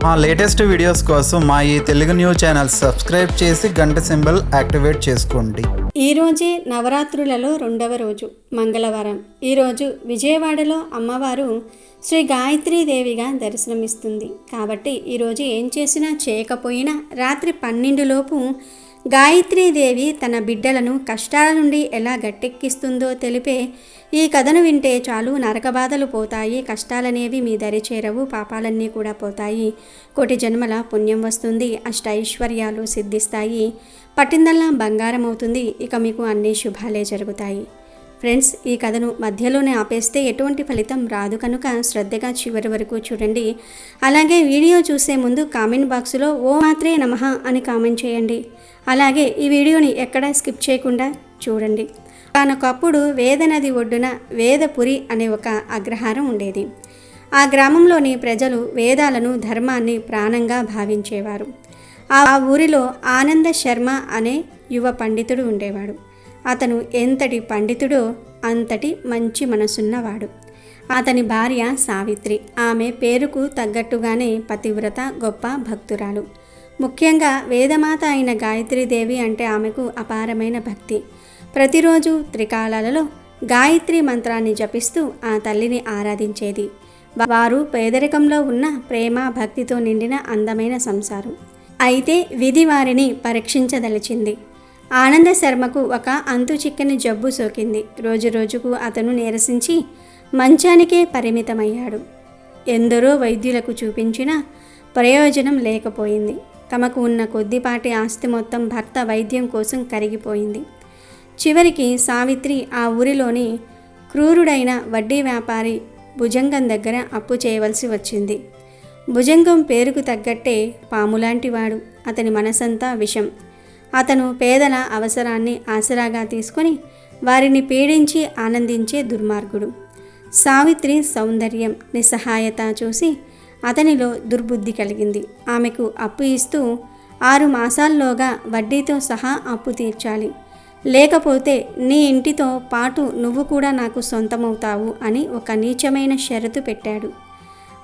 మా latest videos కోసం మా ఈ తెలుగు న్యూస్ ఛానల్ సబ్స్క్రైబ్ చేసి గంట సింబల్ యాక్టివేట్ చేసుకోండి. ఈరోజే నవరాత్రులలో 2వ రోజు మంగళవారం. ఈరోజు విజయవాడలో అమ్మవారు శ్రీ గాయత్రీదేవిగా దర్శనమిస్తుంది. కాబట్టి ఈరోజు ఏం చేసినా చేయకపోయినా రాత్రి 12 లోపు గాయత్రీదేవి తన బిడ్డలను కష్టాల నుండి ఎలా గట్టెక్కిస్తుందో తెలిపే ఈ కథను వింటే చాలు. నరకబాధలు పోతాయి, కష్టాలనేవి మీ దరి చేరవు, పాపాలన్నీ కూడా పోతాయి, కోటి జన్మల పుణ్యం వస్తుంది, అష్టైశ్వర్యాలు సిద్ధిస్తాయి, పట్టిందల్లా బంగారం అవుతుంది, ఇక మీకు అన్ని శుభాలే జరుగుతాయి. ఫ్రెండ్స్, ఈ కథను మధ్యలోనే ఆపేస్తే ఎటువంటి ఫలితం రాదు కనుక శ్రద్ధగా చివరి వరకు చూడండి. అలాగే వీడియో చూసే ముందు కామెంట్ బాక్స్లో ఓ మాత్రే నమః అని కామెంట్ చేయండి. అలాగే ఈ వీడియోని ఎక్కడా స్కిప్ చేయకుండా చూడండి. తానొకప్పుడు వేదనది ఒడ్డున వేదపురి అనే ఒక అగ్రహారం ఉండేది. ఆ గ్రామంలోని ప్రజలు వేదాలను, ధర్మాన్ని ప్రాణంగా భావించేవారు. ఆ ఊరిలో ఆనంద శర్మ అనే యువ పండితుడు ఉండేవాడు. అతను ఎంతటి పండితుడో అంతటి మంచి మనసున్నవాడు. అతని భార్య సావిత్రి. ఆమె పేరుకు తగ్గట్టుగానే పతివ్రత, గొప్ప భక్తురాలు. ముఖ్యంగా వేదమాత అయిన గాయత్రీదేవి అంటే ఆమెకు అపారమైన భక్తి. ప్రతిరోజు త్రికాలాలలో గాయత్రి మంత్రాన్ని జపిస్తూ ఆ తల్లిని ఆరాధించేది. వారు పేదరికంలో ఉన్న ప్రేమ, భక్తితో నిండిన అందమైన సంసారం. అయితే విధి వారిని పరీక్షించదలిచింది. ఆనంద శర్మకు ఒక అంతు చిక్కని జబ్బు సోకింది. రోజురోజుకు అతను నీరసించి మంచానికే పరిమితమయ్యాడు. ఎందరో వైద్యులకు చూపించినా ప్రయోజనం లేకపోయింది. తమకు ఉన్న కొద్దిపాటి ఆస్తి మొత్తం భర్త వైద్యం కోసం కరిగిపోయింది. చివరికి సావిత్రి ఆ ఊరిలోని క్రూరుడైన వడ్డీ వ్యాపారి భుజంగం దగ్గర అప్పు చేయవలసి వచ్చింది. భుజంగం పేరుకు తగ్గట్టే పాములాంటివాడు. అతని మనసంతా విషం. అతను పేదల అవసరాన్ని ఆసరాగా తీసుకొని వారిని పీడించి ఆనందించే దుర్మార్గుడు. సావిత్రి సౌందర్యం, నిస్సహాయత చూసి అతనిలో దుర్బుద్ధి కలిగింది. ఆమెకు అప్పు ఇస్తూ 6 మాసాల్లోగా వడ్డీతో సహా అప్పు తీర్చాలి, లేకపోతే నీ ఇంటితో పాటు నువ్వు కూడా నాకు సొంతమవుతావు అని ఒక నీచమైన షరతు పెట్టాడు.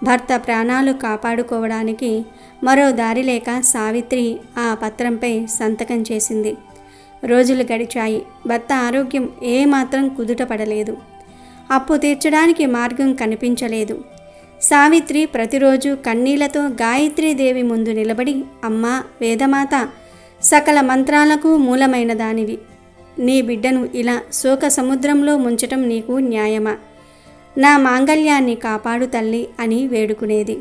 భర్త ప్రాణాలు కాపాడుకోవడానికి మరో దారి లేక సావిత్రి ఆ పత్రంపై సంతకం చేసింది. రోజులు గడిచాయి. భర్త ఆరోగ్యం ఏమాత్రం కుదుటపడలేదు. అప్పు తీర్చడానికి మార్గం కనిపించలేదు. సావిత్రి ప్రతిరోజు కన్నీళ్లతో గాయత్రీదేవి ముందు నిలబడి, అమ్మా వేదమాత, సకల మంత్రాలకు మూలమైన దానివి, నీ బిడ్డను ఇలా శోక సముద్రంలో ముంచటం నీకు న్యాయమా? నా మాంగళ్యాన్ని కాపాడు తల్లి అని వేడుకునేది.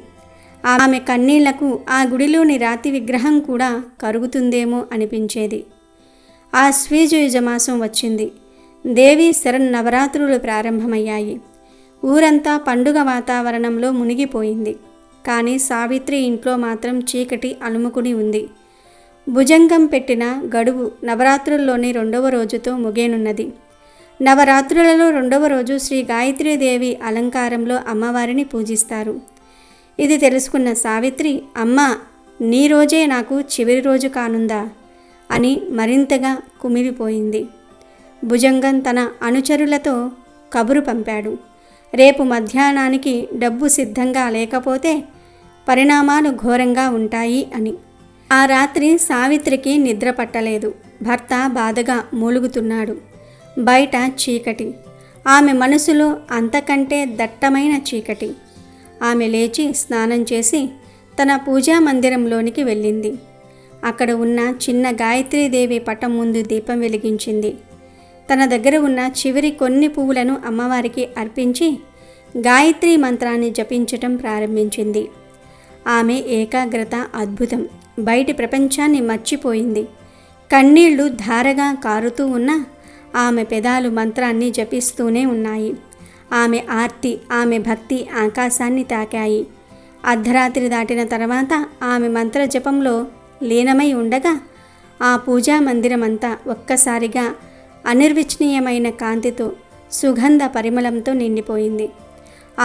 ఆమె కన్నీళ్లకు ఆ గుడిలోని రాతి విగ్రహం కూడా కరుగుతుందేమో అనిపించేది. ఆశ్వీజయుజమాసం వచ్చింది. దేవి శరన్నవరాత్రులు ప్రారంభమయ్యాయి. ఊరంతా పండుగ వాతావరణంలో మునిగిపోయింది. కానీ సావిత్రి ఇంట్లో మాత్రం చీకటి అలుముకుని ఉంది. భుజంగం పెట్టిన గడువు నవరాత్రుల్లోని 2వ రోజుతో ముగేనున్నది. నవరాత్రులలో 2వ రోజు శ్రీ గాయత్రీదేవి అలంకారంలో అమ్మవారిని పూజిస్తారు. ఇది తెలుసుకున్న సావిత్రి, అమ్మా, నీ రోజే నాకు చివరి రోజు కానుందా అని మరింతగా కుమిలిపోయింది. భుజంగం తన అనుచరులతో కబురు పంపాడు. రేపు మధ్యాహ్నానికి డబ్బు సిద్ధంగా లేకపోతే పరిణామాలు ఘోరంగా ఉంటాయి అని. ఆ రాత్రి సావిత్రికి నిద్ర పట్టలేదు. భర్త బాధగా మూలుగుతున్నాడు. బయట చీకటి. ఆమె మనసులో అంతకంటే దట్టమైన చీకటి. ఆమె లేచి స్నానం చేసి తన పూజా మందిరంలోనికి వెళ్ళింది. అక్కడ ఉన్న చిన్న గాయత్రీదేవి పటం ముందు దీపం వెలిగించింది. తన దగ్గర ఉన్న చివరి కొన్ని పువ్వులను అమ్మవారికి అర్పించి గాయత్రి మంత్రాన్ని జపించటం ప్రారంభించింది. ఆమె ఏకాగ్రత అద్భుతం. బయటి ప్రపంచాన్ని మర్చిపోయింది. కన్నీళ్లు ధారగా కారుతూ ఉన్నా ఆమె పెదాలు మంత్రాన్ని జపిస్తూనే ఉన్నాయి. ఆమె ఆర్తి, ఆమె భక్తి ఆకాశాన్ని తాకాయి. అర్ధరాత్రి దాటిన తర్వాత ఆమె మంత్ర జపంలో లీనమై ఉండగా ఆ పూజా మందిరమంతా ఒక్కసారిగా అనిర్వచనీయమైన కాంతితో, సుగంధ పరిమళంతో నిండిపోయింది.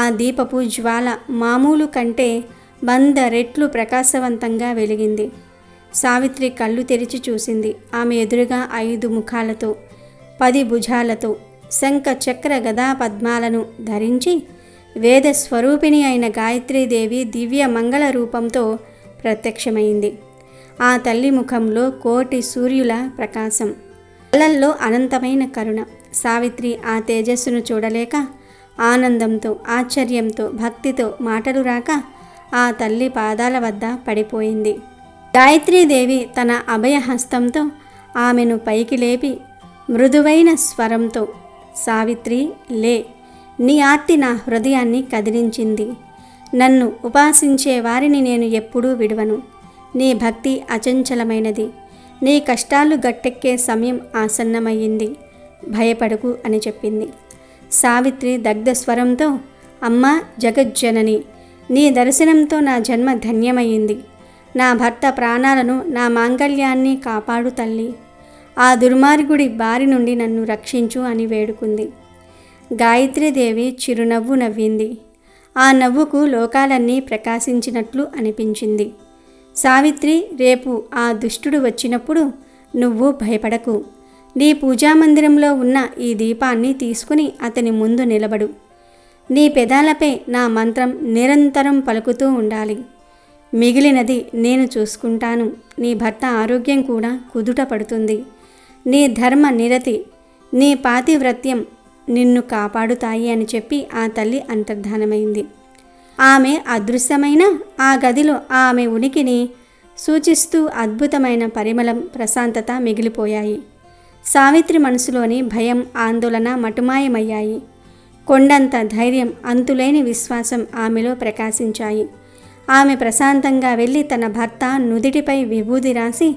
ఆ దీపపు జ్వాల మామూలు కంటే 100 రెట్లు ప్రకాశవంతంగా వెలిగింది. సావిత్రి కళ్ళు తెరిచి చూసింది. ఆమె ఎదురుగా 5 ముఖాలతో, 10 భుజాలతో, శంఖ చక్ర గదా పద్మాలను ధరించి వేద స్వరూపిణి అయిన గాయత్రీదేవి దివ్య మంగళ రూపంతో ప్రత్యక్షమైంది. ఆ తల్లి ముఖంలో కోటి సూర్యుల ప్రకాశం, కళ్ళల్లో అనంతమైన కరుణ. సావిత్రి ఆ తేజస్సును చూడలేక ఆనందంతో, ఆశ్చర్యంతో, భక్తితో మాటలు రాక ఆ తల్లి పాదాల వద్ద పడిపోయింది. గాయత్రీదేవి తన అభయహస్తంతో ఆమెను పైకి లేపి మృదువైన స్వరంతో, సావిత్రి లే, నీ ఆర్తి నా హృదయాన్ని కదిలించింది. నన్ను ఉపాసించే వారిని నేను ఎప్పుడూ విడవను. నీ భక్తి అచంచలమైనది. నీ కష్టాలు గట్టెక్కే సమయం ఆసన్నమయ్యింది. భయపడకు అని చెప్పింది. సావిత్రి దగ్ధ స్వరంతో, అమ్మా జగజ్జనని, నీ దర్శనంతో నా జన్మ ధన్యమయ్యింది. నా భర్త ప్రాణాలను, నా మాంగళ్యాన్ని కాపాడు తల్లి. ఆ దుర్మార్గుడి బారి నుండి నన్ను రక్షించు అని వేడుకుంది. గాయత్రీదేవి చిరునవ్వు నవ్వింది. ఆ నవ్వుకు లోకాలన్నీ ప్రకాశించినట్లు అనిపించింది. సావిత్రి, రేపు ఆ దుష్టుడు వచ్చినప్పుడు నువ్వు భయపడకు. నీ పూజామందిరంలో ఉన్న ఈ దీపాన్ని తీసుకుని అతని ముందు నిలబడు. నీ పెదాలపై నా మంత్రం నిరంతరం పలుకుతూ ఉండాలి. మిగిలినది నేను చూసుకుంటాను. నీ భర్త ఆరోగ్యం కూడా కుదుట పడుతుంది. నీ ధర్మ నిరతి, నీ పాతివ్రత్యం నిన్ను కాపాడుతాయి అని చెప్పి ఆ తల్లి అంతర్ధానమైంది. ఆమె అదృశ్యమైన ఆ గదిలో ఆమె ఉనికిని సూచిస్తూ అద్భుతమైన పరిమళం, ప్రశాంతత మిగిలిపోయాయి. సావిత్రి మనసులోని భయం, ఆందోళన మటుమాయమయ్యాయి. కొండంత ధైర్యం, అంతులేని విశ్వాసం ఆమెలో ప్రకాశించాయి. ఆమె ప్రశాంతంగా వెళ్ళి తన భర్త నుదిటిపై విభూది రాసి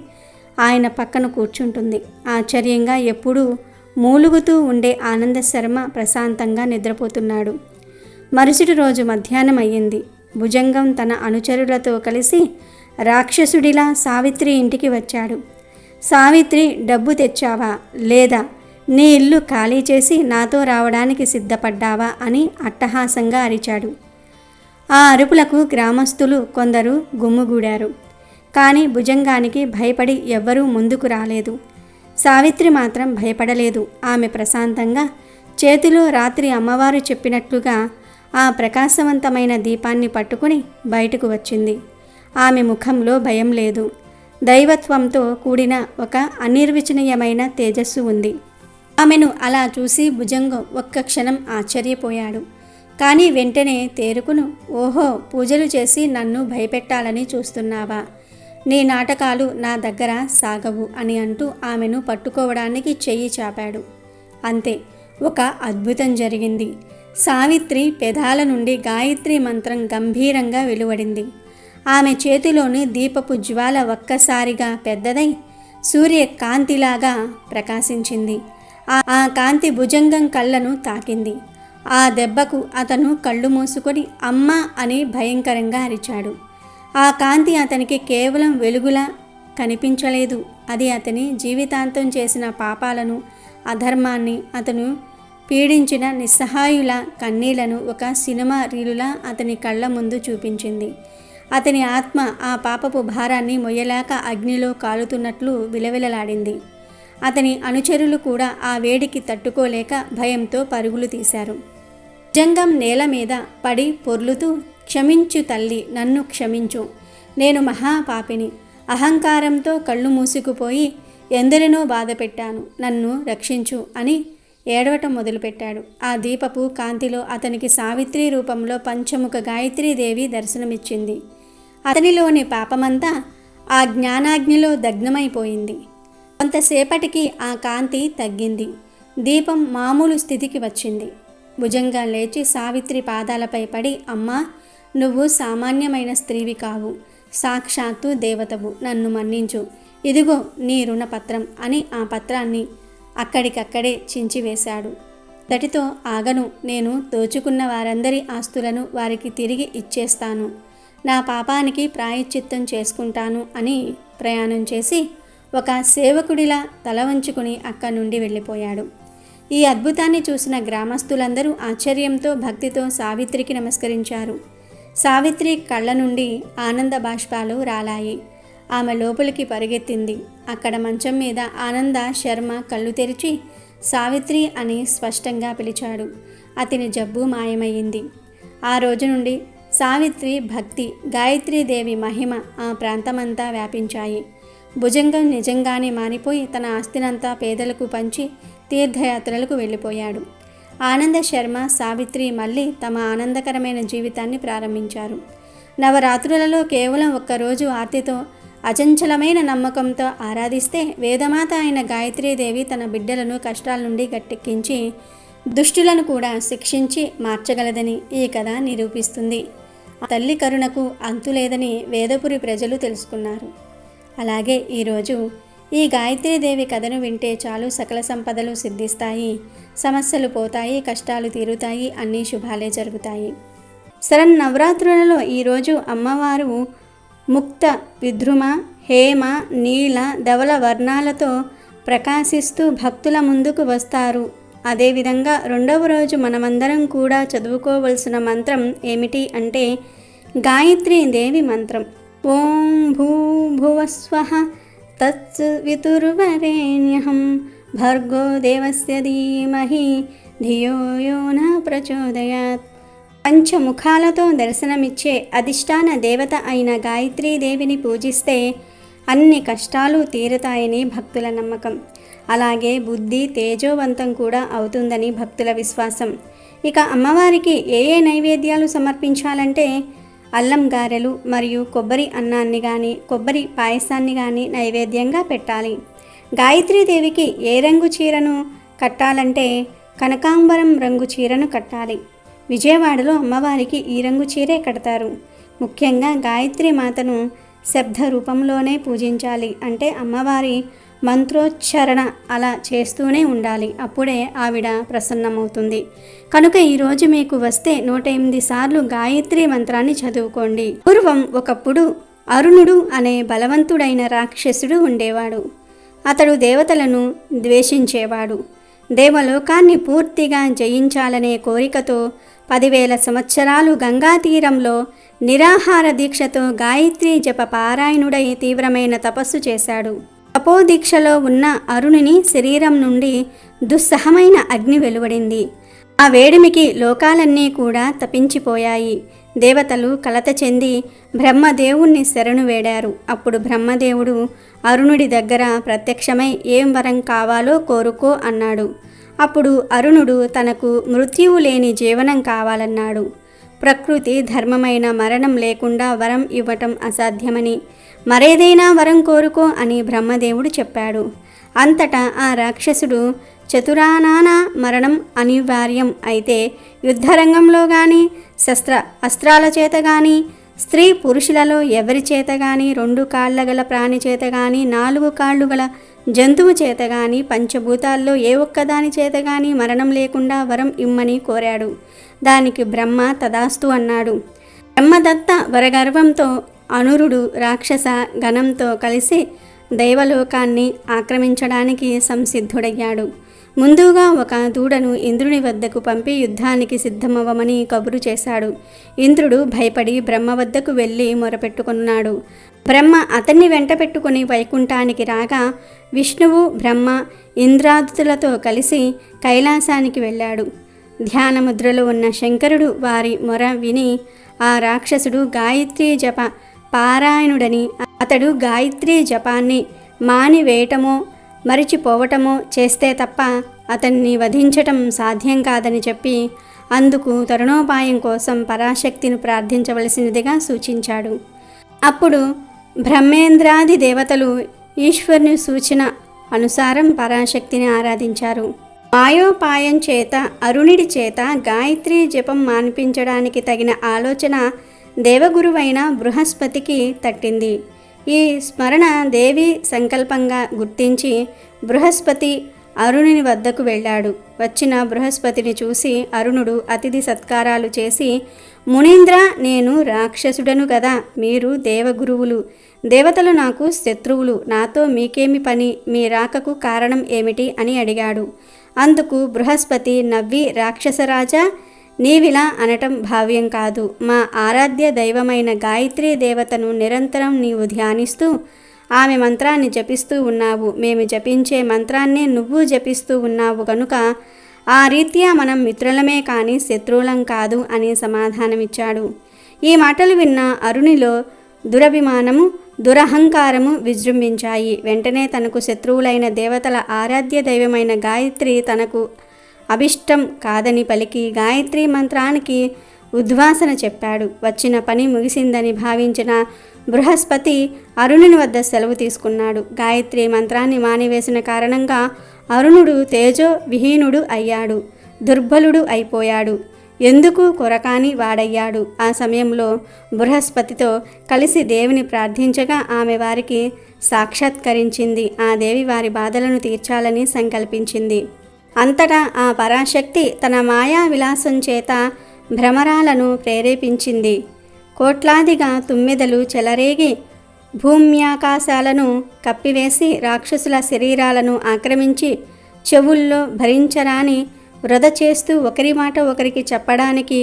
ఆయన పక్కన కూర్చుంటుంది. ఆశ్చర్యంగా ఎప్పుడూ మూలుగుతూ ఉండే ఆనంద శర్మ ప్రశాంతంగా నిద్రపోతున్నాడు. మరుసటి రోజు మధ్యాహ్నం అయ్యింది. భుజంగం తన అనుచరులతో కలిసి రాక్షసుడిలా సావిత్రి ఇంటికి వచ్చాడు. సావిత్రి, డబ్బు తెచ్చావా లేదా? నీ ఇల్లు ఖాళీ చేసి నాతో రావడానికి సిద్ధపడ్డావా అని అట్టహాసంగా అరిచాడు. ఆ అరుపులకు గ్రామస్తులు కొందరు గుమ్ముగూడారు. కానీ భుజంగానికి భయపడి ఎవ్వరూ ముందుకు రాలేదు. సావిత్రి మాత్రం భయపడలేదు. ఆమె ప్రశాంతంగా చేతిలో రాత్రి అమ్మవారు చెప్పినట్లుగా ఆ ప్రకాశవంతమైన దీపాన్ని పట్టుకుని బయటకు వచ్చింది. ఆమె ముఖంలో భయం లేదు. దైవత్వంతో కూడిన ఒక అనిర్వచనీయమైన తేజస్సు ఉంది. ఆమెను అలా చూసి భుజంగం ఒక్క క్షణం ఆశ్చర్యపోయాడు. కానీ వెంటనే తేరుకును, ఓహో, పూజలు చేసి నన్ను భయపెట్టాలని చూస్తున్నావా? నీ నాటకాలు నా దగ్గర సాగవు అని అంటూ ఆమెను పట్టుకోవడానికి చెయ్యి చాపాడు. అంతే, ఒక అద్భుతం జరిగింది. సావిత్రి పెదాల నుండి గాయత్రి మంత్రం గంభీరంగా వెలువడింది. ఆమె చేతిలోని దీపపు జ్వాల ఒక్కసారిగా పెద్దదై సూర్యకాంతిలాగా ప్రకాశించింది. ఆ కాంతి భుజంగం కళ్ళను తాకింది. ఆ దెబ్బకు అతను కళ్ళు మూసుకొని అమ్మా అని భయంకరంగా అరిచాడు. ఆ కాంతి అతనికి కేవలం వెలుగులా కనిపించలేదు. అది అతని జీవితాంతం చేసిన పాపాలను, అధర్మాన్ని, అతను పీడించిన నిస్సహాయుల కన్నీళ్లను ఒక సినిమా రీలులా అతని కళ్ళ ముందు చూపించింది. అతని ఆత్మ ఆ పాపపు భారాన్ని మొయ్యలేక అగ్నిలో కాలుతున్నట్లు విలవిలలాడింది. అతని అనుచరులు కూడా ఆ వేడికి తట్టుకోలేక భయంతో పరుగులు తీశారు. భుజంగం నేల మీద పడి పొర్లుతూ, క్షమించు తల్లి, నన్ను క్షమించు. నేను మహాపాపిని. అహంకారంతో కళ్ళు మూసుకుపోయి ఎందరినో బాధ పెట్టాను. నన్ను రక్షించు అని ఏడవటం మొదలుపెట్టాడు. ఆ దీపపు కాంతిలో అతనికి సావిత్రి రూపంలో పంచముఖ గాయత్రీదేవి దర్శనమిచ్చింది. అతనిలోని పాపమంతా ఆ జ్ఞానాగ్నిలో దగ్ధమైపోయింది. కొంతసేపటికి ఆ కాంతి తగ్గింది. దీపం మామూలు స్థితికి వచ్చింది. భుజంగా లేచి సావిత్రి పాదాలపై పడి, అమ్మా, నువ్వు సామాన్యమైన స్త్రీవి కావు, సాక్షాత్తు దేవతవు. నన్ను మన్నించు. ఇదిగో నీ రుణపత్రం అని ఆ పత్రాన్ని అక్కడికక్కడే చించివేశాడు. తటితో ఆగను. నేను దోచుకున్న వారందరి ఆస్తులను వారికి తిరిగి ఇచ్చేస్తాను. నా పాపానికి ప్రాయశ్చిత్తం చేసుకుంటాను అని ప్రయాణం చేసి ఒక సేవకుడిలా తల వంచుకుని అక్కడి నుండి వెళ్ళిపోయాడు. ఈ అద్భుతాన్ని చూసిన గ్రామస్తులందరూ ఆశ్చర్యంతో, భక్తితో సావిత్రికి నమస్కరించారు. సావిత్రి కళ్ళ నుండి ఆనంద బాష్పాలు రాలాయి. ఆమె లోపలికి పరిగెత్తింది. అక్కడ మంచం మీద ఆనంద శర్మ కళ్ళు తెరిచి సావిత్రి అని స్పష్టంగా పిలిచాడు. అతని జబ్బు మాయమయ్యింది. ఆ రోజు నుండి సావిత్రి భక్తి, గాయత్రీదేవి మహిమ ఆ ప్రాంతమంతా వ్యాపించాయి. భుజంగం నిజంగానే మారిపోయి తన ఆస్తినంతా పేదలకు పంచి తీర్థయాత్రలకు వెళ్ళిపోయాడు. ఆనంద శర్మ, సావిత్రి మళ్ళీ తమ ఆనందకరమైన జీవితాన్ని ప్రారంభించారు. నవరాత్రులలో కేవలం ఒక్కరోజు ఆర్తితో, అచంచలమైన నమ్మకంతో ఆరాధిస్తే వేదమాత అయిన గాయత్రీదేవి తన బిడ్డలను కష్టాల నుండి గట్టెక్కించి దుష్టులను కూడా శిక్షించి మార్చగలదని ఈ కథ నిరూపిస్తుంది. తల్లి కరుణకు అంతులేదని వేదపురి ప్రజలు తెలుసుకున్నారు. అలాగే ఈరోజు ఈ గాయత్రీదేవి కథను వింటే చాలు సకల సంపదలు సిద్ధిస్తాయి, సమస్యలు పోతాయి, కష్టాలు తీరుతాయి, అన్నీ శుభాలే జరుగుతాయి. శరన్నవరాత్రులలో ఈరోజు అమ్మవారు ముక్త, విద్రుమ, హేమ, నీల, ధవల వర్ణాలతో ప్రకాశిస్తూ భక్తుల ముందుకు వస్తారు. అదేవిధంగా రెండవ రోజు మనమందరం కూడా చదువుకోవలసిన మంత్రం ఏమిటి అంటే గాయత్రీదేవి మంత్రం. ఓం భూభువస్వః తత్సవితుర్వరేణ్యం భర్గో దేవస్య ధీమహి ధియో యో న ప్రచోదయాత్. పంచముఖాలతో దర్శనమిచ్చే అధిష్టాన దేవత అయిన గాయత్రీదేవిని పూజిస్తే అన్ని కష్టాలు తీరుతాయని భక్తుల నమ్మకం. అలాగే బుద్ధి తేజోవంతం కూడా అవుతుందని భక్తుల విశ్వాసం. ఇక అమ్మవారికి ఏ నైవేద్యాలు సమర్పించాలంటే అల్లం గారెలు మరియు కొబ్బరి అన్నాన్ని కానీ కొబ్బరి పాయసాన్ని కానీ నైవేద్యంగా పెట్టాలి. గాయత్రీదేవికి ఏ రంగు చీరను కట్టాలంటే కనకాంబరం రంగు చీరను కట్టాలి. విజయవాడలో అమ్మవారికి ఈ రంగు చీరే కడతారు. ముఖ్యంగా గాయత్రి మాతను శబ్ద రూపంలోనే పూజించాలి. అంటే అమ్మవారి మంత్రోచ్చారణ అలా చేస్తూనే ఉండాలి. అప్పుడే ఆవిడ ప్రసన్నమవుతుంది. కనుక ఈరోజు మీకు వస్తే 108 సార్లు గాయత్రి మంత్రాన్ని చదువుకోండి. పూర్వం ఒకప్పుడు అరుణుడు అనే బలవంతుడైన రాక్షసుడు ఉండేవాడు. అతడు దేవతలను ద్వేషించేవాడు. దేవలోకాన్ని పూర్తిగా జయించాలనే కోరికతో 10,000 సంవత్సరాలు గంగా తీరంలో నిరాహార దీక్షతో గాయత్రి జప పారాయణుడై తీవ్రమైన తపస్సు చేశాడు. తపోదీక్షలో ఉన్న అరుణుని శరీరం నుండి దుస్సహమైన అగ్ని వెలువడింది. ఆ వేడిమికి లోకాలన్నీ కూడా తపించిపోయాయి. దేవతలు కలత చెంది బ్రహ్మదేవుణ్ణి శరణు వేడారు. అప్పుడు బ్రహ్మదేవుడు అరుణుడి దగ్గర ప్రత్యక్షమై ఏం వరం కావాలో కోరుకో అన్నాడు. అప్పుడు అరుణుడు తనకు మృత్యువు లేని జీవనం కావాలన్నాడు. ప్రకృతి ధర్మమైన మరణం లేకుండా వరం ఇవ్వటం అసాధ్యమని, మరేదైనా వరం కోరుకో అని బ్రహ్మదేవుడు చెప్పాడు. అంతటా ఆ రాక్షసుడు చతురానాన మరణం అనివార్యం అయితే యుద్ధరంగంలో కానీ, అస్త్రాల చేత కానీ, స్త్రీ పురుషులలో ఎవరి చేత కానీ, 2 కాళ్ళ గల ప్రాణి చేత కానీ, 4 కాళ్ళు గల జంతువు చేత కానీ, పంచభూతాల్లో ఏ ఒక్కదాని చేత కానీ మరణం లేకుండా వరం ఇమ్మని కోరాడు. దానికి బ్రహ్మ తదాస్తు అన్నాడు. బ్రహ్మదత్త వరగర్వంతో అనురుడు రాక్షస గణంతో కలిసి దైవలోకాన్ని ఆక్రమించడానికి సంసిద్ధుడయ్యాడు. ముందుగా ఒక దూడను ఇంద్రుని వద్దకు పంపి యుద్ధానికి సిద్ధమవ్వమని కబురు చేశాడు. ఇంద్రుడు భయపడి బ్రహ్మ వద్దకు వెళ్ళి మొరపెట్టుకున్నాడు. బ్రహ్మ అతన్ని వెంట పెట్టుకుని వైకుంఠానికి రాగా విష్ణువు, బ్రహ్మ, ఇంద్రాదులతో కలిసి కైలాసానికి వెళ్ళాడు. ధ్యానముద్రలో ఉన్న శంకరుడు వారి మొర విని ఆ రాక్షసుడు గాయత్రీ జప పారాయణుడని, అతడు గాయత్రీ జపాన్ని మానివేయటమో మరిచిపోవటమో చేస్తే తప్ప అతన్ని వధించటం సాధ్యం కాదని చెప్పి అందుకు తరుణోపాయం కోసం పరాశక్తిని ప్రార్థించవలసినదిగా సూచించాడు. అప్పుడు బ్రహ్మేంద్రాది దేవతలు ఈశ్వరుని సూచన అనుసారం పరాశక్తిని ఆరాధించారు. మాయోపాయం చేత అరుణుడి చేత గాయత్రీ జపం మాన్పించడానికి తగిన ఆలోచన దేవగురువైన బృహస్పతికి తట్టింది. ఈ స్మరణ దేవి సంకల్పంగా గుర్తించి బృహస్పతి అరుణుని వద్దకు వెళ్ళాడు. వచ్చిన బృహస్పతిని చూసి అరుణుడు అతిథి సత్కారాలు చేసి, మునీంద్ర, నేను రాక్షసుడను కదా, మీరు దేవగురువులు, దేవతలు నాకు శత్రువులు, నాతో మీకేమి పని, మీ రాకకు కారణం ఏమిటి అని అడిగాడు. అందుకు బృహస్పతి నవ్వి, రాక్షసరాజా, నీవిలా అనటం భావ్యం కాదు. మా ఆరాధ్య దైవమైన గాయత్రీ దేవతను నిరంతరం నీవు ధ్యానిస్తూ ఆమె మంత్రాన్ని జపిస్తూ ఉన్నావు. మేము జపించే మంత్రాన్నే నువ్వు జపిస్తూ ఉన్నావు కనుక ఆ రీత్యా మనం మిత్రులమే కానీ శత్రువులం కాదు అని సమాధానమిచ్చాడు. ఈ మాటలు విన్న అరుణిలో దురభిమానము, దురహంకారము విజృంభించాయి. వెంటనే తనకు శత్రువులైన దేవతల ఆరాధ్య దైవమైన గాయత్రి తనకు అభిష్టం కాదని పలికి గాయత్రి మంత్రానికి ఉద్వాసన చెప్పాడు. వచ్చిన పని ముగిసిందని భావించిన బృహస్పతి అరుణుని వద్ద సెలవు తీసుకున్నాడు. గాయత్రి మంత్రాన్ని మానివేసిన కారణంగా అరుణుడు తేజో విహీనుడు అయ్యాడు, దుర్బలుడు అయిపోయాడు, ఎందుకు కొరకాని వాడయ్యాడు. ఆ సమయంలో బృహస్పతితో కలిసి దేవిని ప్రార్థించగా ఆమె వారికి సాక్షాత్కరించింది. ఆ దేవి వారి బాధలను తీర్చాలని సంకల్పించింది. అంతటా ఆ పరాశక్తి తన మాయా విలాసం చేత భ్రమరాలను ప్రేరేపించింది. కోట్లాదిగా తుమ్మెదలు చెలరేగి భూమ్యాకాశాలను కప్పివేసి రాక్షసుల శరీరాలను ఆక్రమించి చెవుల్లో భరించరాని వృధ చేస్తూ ఒకరి మాట ఒకరికి చెప్పడానికి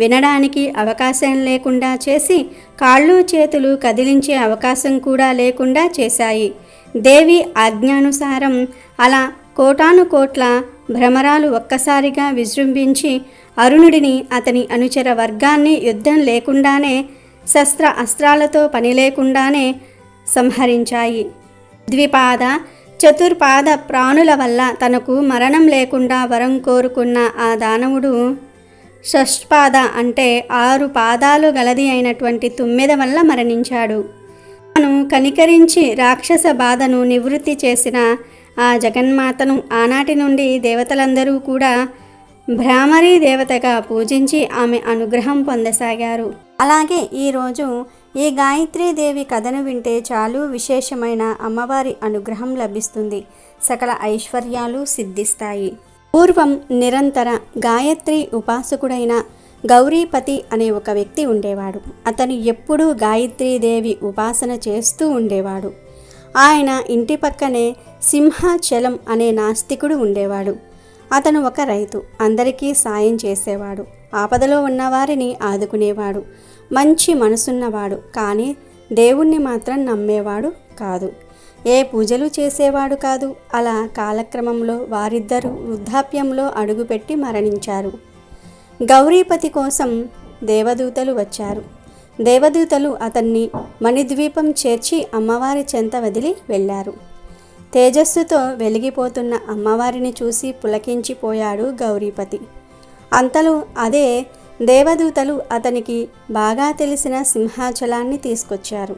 వినడానికి అవకాశం లేకుండా చేసి కాళ్ళు చేతులు కదిలించే అవకాశం కూడా లేకుండా చేశాయి. దేవి ఆజ్ఞానుసారం అలా కోటాను కోట్ల భ్రమరాలు ఒక్కసారిగా విజృంభించి అరుణుడిని అతని అనుచర వర్గాన్ని యుద్ధం లేకుండానే శస్త్ర అస్త్రాలతో పని లేకుండానే సంహరించాయి. ద్విపాద చతుర్పాద ప్రాణుల వల్ల తనకు మరణం లేకుండా వరం కోరుకున్న ఆ దానవుడు షష్పాద అంటే 6 పాదాలు గలది అయినటువంటి తుమ్మెద వల్ల మరణించాడు. తాను కనికరించి రాక్షస బాధను నివృత్తి చేసిన ఆ జగన్మాతను ఆనాటి నుండి దేవతలందరూ కూడా భ్రామరీ దేవతగా పూజించి ఆమె అనుగ్రహం పొందసాగారు. అలాగే ఈరోజు ఈ గాయత్రీదేవి కథను వింటే చాలు విశేషమైన అమ్మవారి అనుగ్రహం లభిస్తుంది, సకల ఐశ్వర్యాలు సిద్ధిస్తాయి. పూర్వం నిరంతర గాయత్రి ఉపాసకుడైన గౌరీపతి అనే ఒక వ్యక్తి ఉండేవాడు. అతను ఎప్పుడూ గాయత్రీదేవి ఉపాసన చేస్తూ ఉండేవాడు. ఆయన ఇంటి పక్కనే సింహాచలం అనే నాస్తికుడు ఉండేవాడు. అతను ఒక రైతు, అందరికీ సాయం చేసేవాడు, ఆపదలో ఉన్నవారిని ఆదుకునేవాడు, మంచి మనసున్నవాడు. కానీ దేవుణ్ణి మాత్రం నమ్మేవాడు కాదు, ఏ పూజలు చేసేవాడు కాదు. అలా కాలక్రమంలో వారిద్దరూ వృద్ధాప్యంలో అడుగుపెట్టి మరణించారు. గౌరీపతి కోసం దేవదూతలు వచ్చారు. దేవదూతలు అతన్ని మణిద్వీపం చేర్చి అమ్మవారి చెంత వదిలి వెళ్ళారు. తేజస్సుతో వెలిగిపోతున్న అమ్మవారిని చూసి పులకించిపోయాడు గౌరీపతి. అంతలో అదే దేవదూతలు అతనికి బాగా తెలిసిన సింహాచలాన్ని తీసుకొచ్చారు.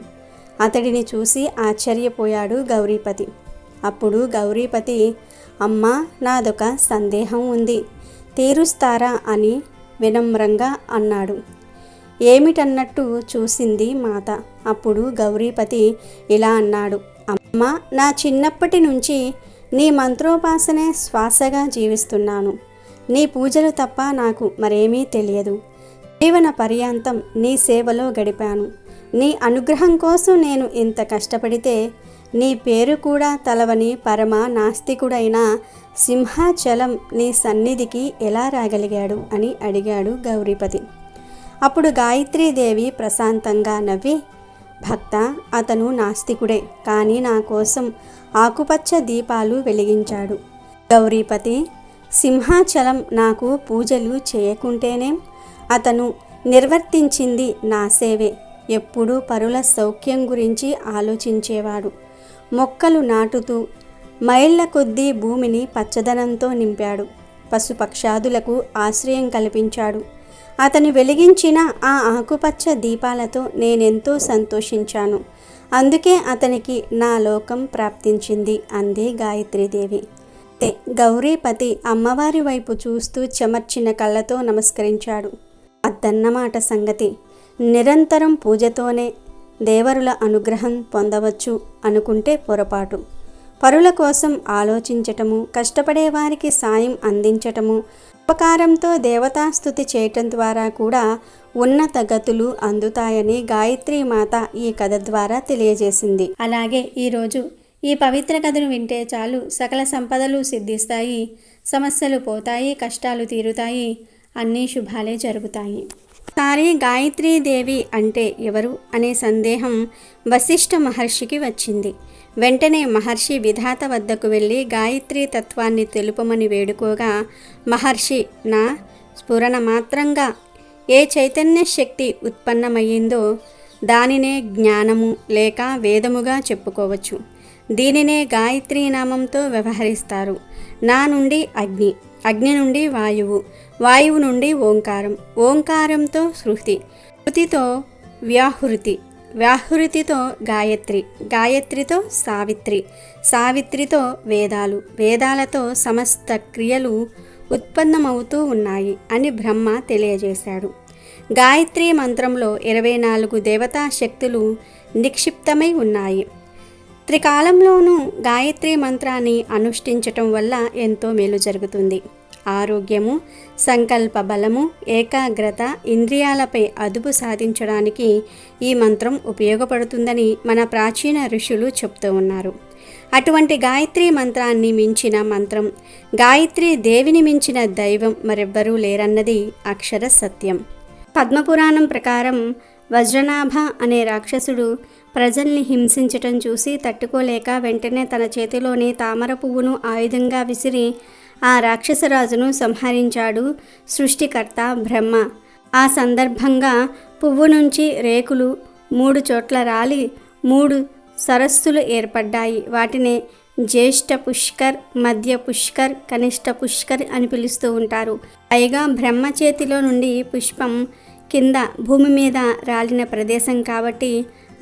అతడిని చూసి ఆశ్చర్యపోయాడు గౌరీపతి. అప్పుడు గౌరీపతి, అమ్మా, నాదొక సందేహం ఉంది, తీరుస్తారా అని వినమ్రంగా అన్నాడు. ఏమిటన్నట్టు చూసింది మాత. అప్పుడు గౌరీపతి ఇలా అన్నాడు, అమ్మా, నా చిన్నప్పటి నుంచి నీ మంత్రోపాసనే శ్వాసగా జీవిస్తున్నాను. నీ పూజలు తప్ప నాకు మరేమీ తెలియదు. జీవన పర్యాంతం నీ సేవలో గడిపాను. నీ అనుగ్రహం కోసం నేను ఇంత కష్టపడితే నీ పేరు కూడా తలవని పరమ నాస్తికుడైన సింహాచలం నీ సన్నిధికి ఎలా రాగలిగాడు అని అడిగాడు గౌరీపతి. అప్పుడు గాయత్రీదేవి ప్రశాంతంగా నవ్వి, భక్త, అతను నాస్తికుడే, కానీ నా కోసం ఆకుపచ్చ దీపాలు వెలిగించాడు. గౌరీపతి, సింహాచలం నాకు పూజలు చేయకుంటేనేం, అతను నిర్వర్తించింది నా సేవే. ఎప్పుడూ పరుల సౌఖ్యం గురించి ఆలోచించేవాడు. మొక్కలు నాటుతూ మైళ్ళ కొద్దీ భూమిని పచ్చదనంతో నింపాడు. పశుపక్షాదులకు ఆశ్రయం కల్పించాడు. అతను వెలిగించిన ఆ ఆకుపచ్చ దీపాలతో నేనెంతో సంతోషించాను. అందుకే అతనికి నా లోకం ప్రాప్తించింది అంది గాయత్రీదేవి. గౌరీపతి అమ్మవారి వైపు చూస్తూ చెమర్చిన కళ్ళతో నమస్కరించాడు. అద్దన్నమాట సంగతి. నిరంతరం పూజతోనే దేవరుల అనుగ్రహం పొందవచ్చు అనుకుంటే పొరపాటు. పరుల కోసం ఆలోచించటము, కష్టపడే వారికి సాయం అందించటము, ఉపకారంతో దేవతాస్తుతి చేయటం ద్వారా కూడా ఉన్నత గతులు అందుతాయని గాయత్రీ మాత ఈ కథ ద్వారా తెలియజేసింది. అలాగే ఈరోజు ఈ పవిత్ర కథను వింటే చాలు సకల సంపదలు సిద్ధిస్తాయి, సమస్యలు పోతాయి, కష్టాలు తీరుతాయి, అన్నీ శుభాలే జరుగుతాయి. ఒకసారి గాయత్రీదేవి అంటే ఎవరు అనే సందేహం వశిష్ఠ మహర్షికి వచ్చింది. వెంటనే మహర్షి విధాత వద్దకు వెళ్ళి గాయత్రీ తత్వాన్ని తెలుపమని వేడుకోగా, మహర్షి నా స్ఫురణ మాత్రంగా ఏ చైతన్య శక్తి ఉత్పన్నమయ్యిందో దానినే జ్ఞానము లేక వేదముగా చెప్పుకోవచ్చు. దీనినే గాయత్రీ నామంతో వ్యవహరిస్తారు. నా నుండి అగ్ని, అగ్ని నుండి వాయువు, వాయువు నుండి ఓంకారం, ఓంకారంతో శృతి, శృతితో వ్యాహృతి, వ్యాహృతితో గాయత్రి, గాయత్రితో సావిత్రి, సావిత్రితో వేదాలు, వేదాలతో సమస్త క్రియలు ఉత్పన్నమవుతూ ఉన్నాయి అని బ్రహ్మ తెలియజేశాడు. గాయత్రీ మంత్రంలో 24 దేవతా శక్తులు నిక్షిప్తమై ఉన్నాయి. త్రికాలంలోనూ గాయత్రీ మంత్రాన్ని అనుష్ఠించటం వల్ల ఎంతో మేలు జరుగుతుంది. ఆరోగ్యము, సంకల్ప బలము, ఏకాగ్రత, ఇంద్రియాలపై అదుపు సాధించడానికి ఈ మంత్రం ఉపయోగపడుతుందని మన ప్రాచీన ఋషులు చెప్తూ ఉన్నారు. అటువంటి గాయత్రీ మంత్రాన్ని మించిన మంత్రం, గాయత్రీ దేవిని మించిన దైవం మరెవ్వరూ లేరన్నది అక్షర సత్యం. పద్మపురాణం ప్రకారం వజ్రనాభ అనే రాక్షసుడు ప్రజల్ని హింసించటం చూసి తట్టుకోలేక వెంటనే తన చేతిలోని తామర పువ్వును ఆయుధంగా విసిరి ఆ రాక్షసరాజును సంహరించాడు సృష్టికర్త బ్రహ్మ. ఆ సందర్భంగా పువ్వు నుంచి రేకులు 3 చోట్ల రాలి 3 సరస్సులు ఏర్పడ్డాయి. వాటిని జ్యేష్ఠ పుష్కర్, మధ్య పుష్కర్, కనిష్ట పుష్కర్ అని పిలుస్తూ ఉంటారు. పైగా బ్రహ్మ చేతిలో నుండి పుష్పం కింద భూమి మీద రాలిన ప్రదేశం కాబట్టి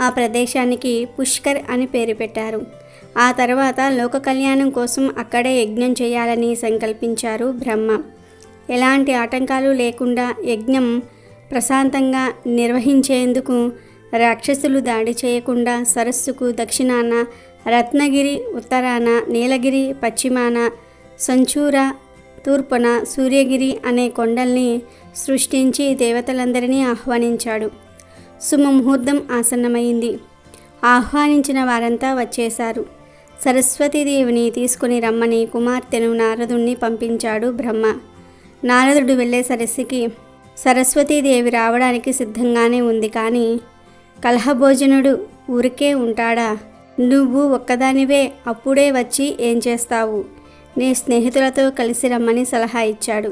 ఆ ప్రదేశానికి పుష్కర్ అని పేరు పెట్టారు. ఆ తర్వాత లోక కళ్యాణం కోసం అక్కడే యజ్ఞం చేయాలని సంకల్పించారు బ్రహ్మ. ఎలాంటి ఆటంకాలు లేకుండా యజ్ఞం ప్రశాంతంగా నిర్వహించేందుకు రాక్షసులు దాడి చేయకుండా సరస్సుకు దక్షిణాన రత్నగిరి, ఉత్తరాన నీలగిరి, పశ్చిమాన సంచూర, తూర్పున సూర్యగిరి అనే కొండల్ని సృష్టించి దేవతలందరినీ ఆహ్వానించాడు. శుభముహూర్తం ఆసన్నమైంది. ఆహ్వానించిన వారంతా వచ్చేశారు. సరస్వతీదేవిని తీసుకుని రమ్మని కుమార్తెను నారదుణ్ణి పంపించాడు బ్రహ్మ. నారదుడు వెళ్ళేసరికి సరస్వతీదేవి రావడానికి సిద్ధంగానే ఉంది. కానీ కలహభోజనుడు ఊరికే ఉంటాడా? నువ్వు ఒక్కదానివే, అప్పుడే వచ్చి ఏం చేస్తావు? నీ స్నేహితులతో కలిసి రమ్మని సలహా ఇచ్చాడు.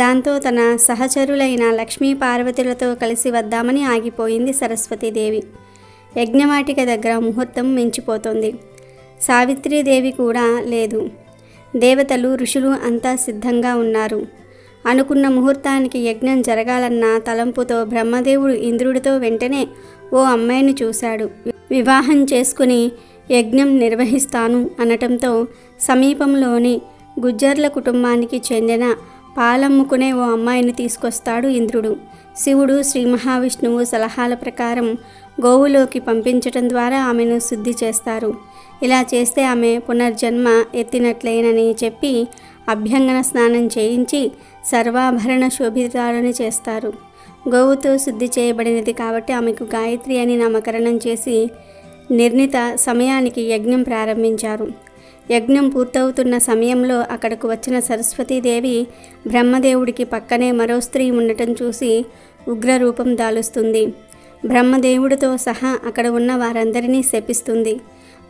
దాంతో తన సహచరులైన లక్ష్మీ పార్వతులతో కలిసి వద్దామని ఆగిపోయింది సరస్వతీదేవి. యజ్ఞవాటిక దగ్గర ముహూర్తం మించిపోతుంది. సావిత్రీదేవి కూడా లేదు. దేవతలు, ఋషులు అంతా సిద్ధంగా ఉన్నారు. అనుకున్న ముహూర్తానికి యజ్ఞం జరగాలన్న తలంపుతో బ్రహ్మదేవుడు ఇంద్రుడితో వెంటనే ఓ అమ్మాయిని చూశాడు. వివాహం చేసుకుని యజ్ఞం నిర్వహిస్తాను అనటంతో సమీపంలోని గుజ్జర్ల కుటుంబానికి చెందిన పాలమ్ముకునే ఓ అమ్మాయిని తీసుకొస్తాడు ఇంద్రుడు. శివుడు, శ్రీ మహావిష్ణువు సలహాల ప్రకారం గోవులోకి పంపించటం ద్వారా ఆమెను శుద్ధి చేస్తారు. ఇలా చేస్తే ఆమె పునర్జన్మ ఎత్తినట్లేనని చెప్పి అభ్యంగన స్నానం చేయించి సర్వాభరణ శోభితాలని చేస్తారు. గోవుతో శుద్ధి చేయబడినది కాబట్టి ఆమెకు గాయత్రి అని నామకరణం చేసి నిర్ణీత సమయానికి యజ్ఞం ప్రారంభించారు. యజ్ఞం పూర్తవుతున్న సమయంలో అక్కడకు వచ్చిన సరస్వతీదేవి బ్రహ్మదేవుడికి పక్కనే మరో స్త్రీ ఉండటం చూసి ఉగ్రరూపం దాలుస్తుంది. బ్రహ్మదేవుడితో సహా అక్కడ ఉన్న వారందరినీ శపిస్తుంది.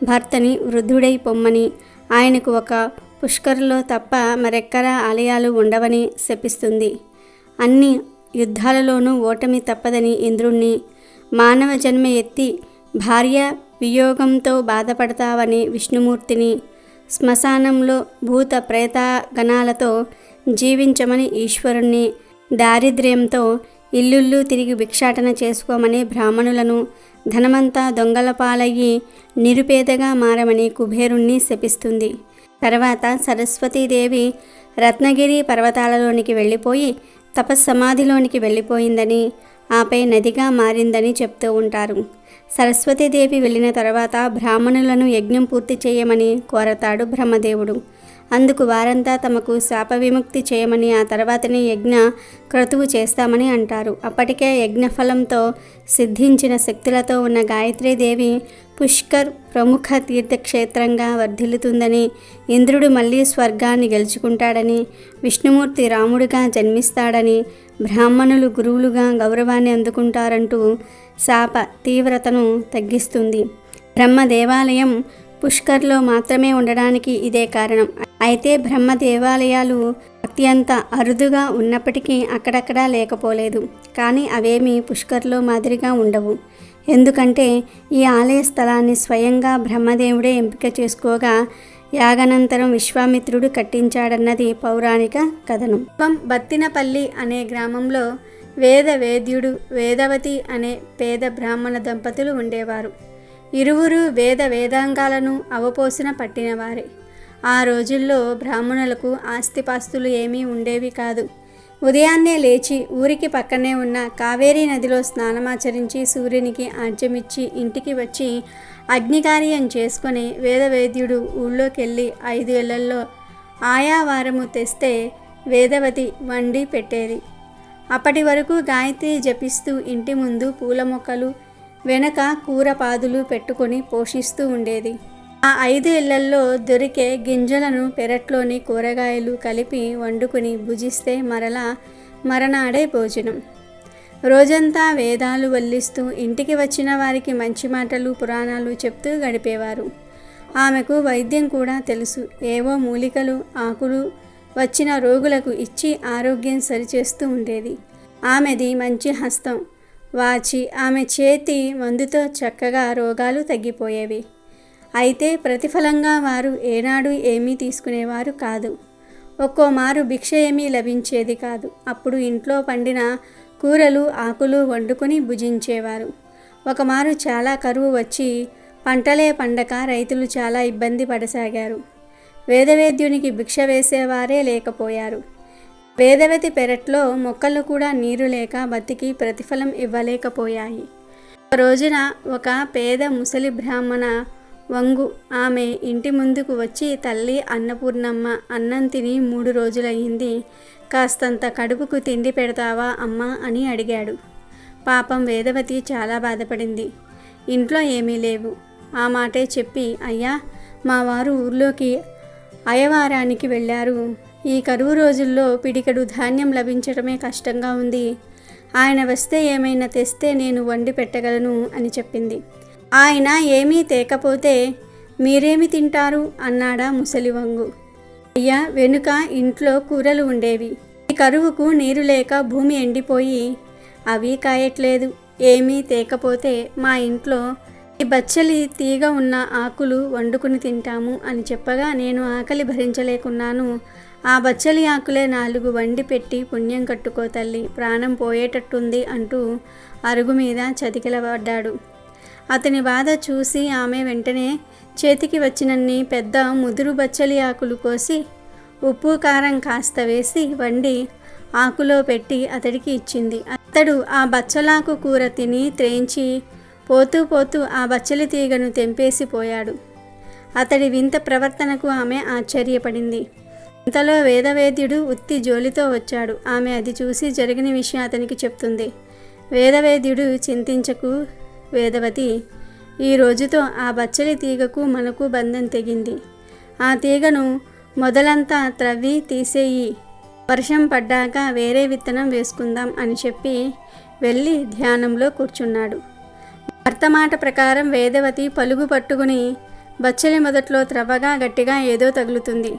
భర్తని వృద్ధుడై పొమ్మని, ఆయనకు ఒక పుష్కర్లో తప్ప మరెక్కడా ఆలయాలు ఉండవని శపిస్తుంది. అన్ని యుద్ధాలలోనూ ఓటమి తప్పదని ఇంద్రుణ్ణి, మానవ జన్మ ఎత్తి భార్య వియోగంతో బాధపడతావని విష్ణుమూర్తిని, శ్మశానంలో భూత ప్రేత గణాలతో జీవించమని ఈశ్వరుణ్ణి, దారిద్ర్యంతో ఇల్లుళ్ళు తిరిగి భిక్షాటన చేసుకోమని బ్రాహ్మణులను, ధనమంతా దొంగల పాలయ్యి నిరుపేదగా మారమని కుబేరుణ్ణి శపిస్తుంది. తర్వాత సరస్వతీదేవి రత్నగిరి పర్వతాలలోనికి వెళ్ళిపోయి తపస్సమాధిలోనికి వెళ్ళిపోయిందని, ఆపై నదిగా మారిందని చెప్తూ ఉంటారు. సరస్వతీదేవి వెళ్ళిన తర్వాత బ్రాహ్మణులను యజ్ఞం పూర్తి చేయమని కోరతాడు బ్రహ్మదేవుడు. అందుకు వారంతా తమకు శాప విముక్తి చేయమని, ఆ తర్వాతనే యజ్ఞ క్రతువు చేస్తామని అంటారు. అప్పటికే యజ్ఞఫలంతో సిద్ధించిన శక్తులతో ఉన్న గాయత్రీదేవి పుష్కర్ ప్రముఖ తీర్థక్షేత్రంగా వర్ధిల్లుతుందని, ఇంద్రుడు మళ్ళీ స్వర్గాన్ని గెలుచుకుంటాడని, విష్ణుమూర్తి రాముడిగా జన్మిస్తాడని, బ్రాహ్మణులు గురువులుగా గౌరవాన్ని అందుకుంటారంటూ శాప తీవ్రతను తగ్గిస్తుంది. బ్రహ్మ దేవాలయం పుష్కర్లో మాత్రమే ఉండడానికి ఇదే కారణం. అయితే బ్రహ్మ దేవాలయాలు అత్యంత అరుదుగా ఉన్నప్పటికీ అక్కడక్కడా లేకపోలేదు. కానీ అవేమీ పుష్కర్లో మాదిరిగా ఉండవు. ఎందుకంటే ఈ ఆలయ స్థలాన్ని స్వయంగా బ్రహ్మదేవుడే ఎంపిక చేసుకోగా యాగనంతరం విశ్వామిత్రుడు కట్టించాడన్నది పౌరాణిక కథనం. బత్తినపల్లి అనే గ్రామంలో వేదవేద్యుడు వేదవతి అనే పేద బ్రాహ్మణ దంపతులు ఉండేవారు. ఇరువురు వేదాంగాలను అవపోసిన పట్టినవారే. ఆ రోజుల్లో బ్రాహ్మణులకు ఆస్తిపాస్తులు ఏమీ ఉండేవి కాదు. ఉదయాన్నే లేచి ఊరికి పక్కనే ఉన్న కావేరీ నదిలో స్నానమాచరించి సూర్యునికి ఆర్జ్యమిచ్చి ఇంటికి వచ్చి అగ్నికార్యం చేసుకొని వేదవేద్యుడు ఊళ్ళోకెళ్ళి 5 ఏళ్లలో ఆయా వారము తెస్తే వేదవతి వండి పెట్టేది. అప్పటి వరకు గాయత్రి జపిస్తూ ఇంటి ముందు పూల మొక్కలు వెనక కూరపాదులు పెట్టుకొని పోషిస్తూ ఉండేది. ఆ 5 ఏళ్లలో దొరికే గింజలను పెరట్లోని కూరగాయలు కలిపి వండుకుని భుజిస్తే మరనాడే భోజనం. రోజంతా వేదాలు వల్లిస్తూ ఇంటికి వచ్చిన వారికి మంచి మాటలు పురాణాలు చెప్తూ గడిపేవారు. ఆమెకు వైద్యం కూడా తెలుసు. ఏవో మూలికలు ఆకులు వచ్చిన రోగులకు ఇచ్చి ఆరోగ్యం సరిచేస్తూ ఉండేది. ఆమెది మంచి హస్తం. వాచి ఆమె చేతి మందుతో చక్కగా రోగాలు తగ్గిపోయేవి. అయితే ప్రతిఫలంగా వారు ఏనాడు ఏమీ తీసుకునేవారు కాదు. ఒక్కోమారు భిక్ష ఏమీ లభించేది కాదు. అప్పుడు ఇంట్లో పండిన కూరలు ఆకులు వండుకొని భుజించేవారు. ఒకమారు చాలా కరువు వచ్చి పంటలే పండక రైతులు చాలా ఇబ్బంది పడసాగారు. వేదవేద్యునికి భిక్ష వేసేవారే లేకపోయారు. వేదవతి పెరట్లో మొక్కలు కూడా నీరు లేక బతికి ప్రతిఫలం ఇవ్వలేకపోయాయి. ఒక రోజున ఒక పేద ముసలి బ్రాహ్మణ వంగు ఆమె ఇంటి ముందుకు వచ్చి, తల్లి అన్నపూర్ణమ్మ, అన్నం తిని 3 రోజులయ్యింది. కాస్తంత కడుపుకు తిండి పెడతావా అమ్మా అని అడిగాడు. పాపం వేదవతి చాలా బాధపడింది. ఇంట్లో ఏమీ లేవు. ఆ మాటే చెప్పి, అయ్యా మా వారు ఊర్లోకి అయవారానికి వెళ్ళారు. ఈ కరువు రోజుల్లో పిడికెడు ధాన్యం లభించడమే కష్టంగా ఉంది. ఆయన వస్తే ఏమైనా తెస్తే నేను వండి పెట్టగలను అని చెప్పింది. ఆయన ఏమీ తేకపోతే మీరేమి తింటారు అన్నాడా ముసలి వంగు. అయ్యా, వెనుక ఇంట్లో కూరలు ఉండేవి. ఈ కరువుకు నీరు లేక భూమి ఎండిపోయి అవి కాయట్లేదు. ఏమీ తేకపోతే మా ఇంట్లో ఈ బచ్చలి తీగ ఉన్న ఆకులు వండుకుని తింటాము అని చెప్పగా నేను ఆకలి భరించలేకున్నాను. ఆ బచ్చలి ఆకులే 4 వండి పెట్టి పుణ్యం కట్టుకో తల్లి, ప్రాణం పోయేటట్టుంది అంటూ అరుగు మీద చతికిలబడ్డాడు. అతని బాధ చూసి ఆమె వెంటనే చేతికి వచ్చినన్ని పెద్ద ముదురు బచ్చలి ఆకులు కోసి ఉప్పు కారం కాస్త వేసి వండి ఆకులో పెట్టి అతడికి ఇచ్చింది. అతడు ఆ బచ్చలాకు కూర తిని త్రేంచి పోతూ ఆ బచ్చలి తీగను తెంపేసిపోయాడు. అతడి వింత ప్రవర్తనకు ఆమె ఆశ్చర్యపడింది. ఇంతలో వేదవేద్యుడు ఉత్తి జోలితో వచ్చాడు. ఆమె అది చూసి జరిగిన విషయం అతనికి చెప్తుంది. వేదవేద్యుడు, చింతించకు వేదవతి, ఈ రోజుతో ఆ బచ్చలి తీగకు మనకు బంధం తెగింది. ఆ తీగను మొదలంతా త్రవ్వి తీసేయి. వర్షం పడ్డాక వేరే విత్తనం వేసుకుందాం అని చెప్పి వెళ్ళి ధ్యానంలో కూర్చున్నాడు. భర్త మాట ప్రకారం వేదవతి పలుగు పట్టుకుని బచ్చలి మొదట్లో త్రవ్వగా గట్టిగా ఏదో తగులుతుంది.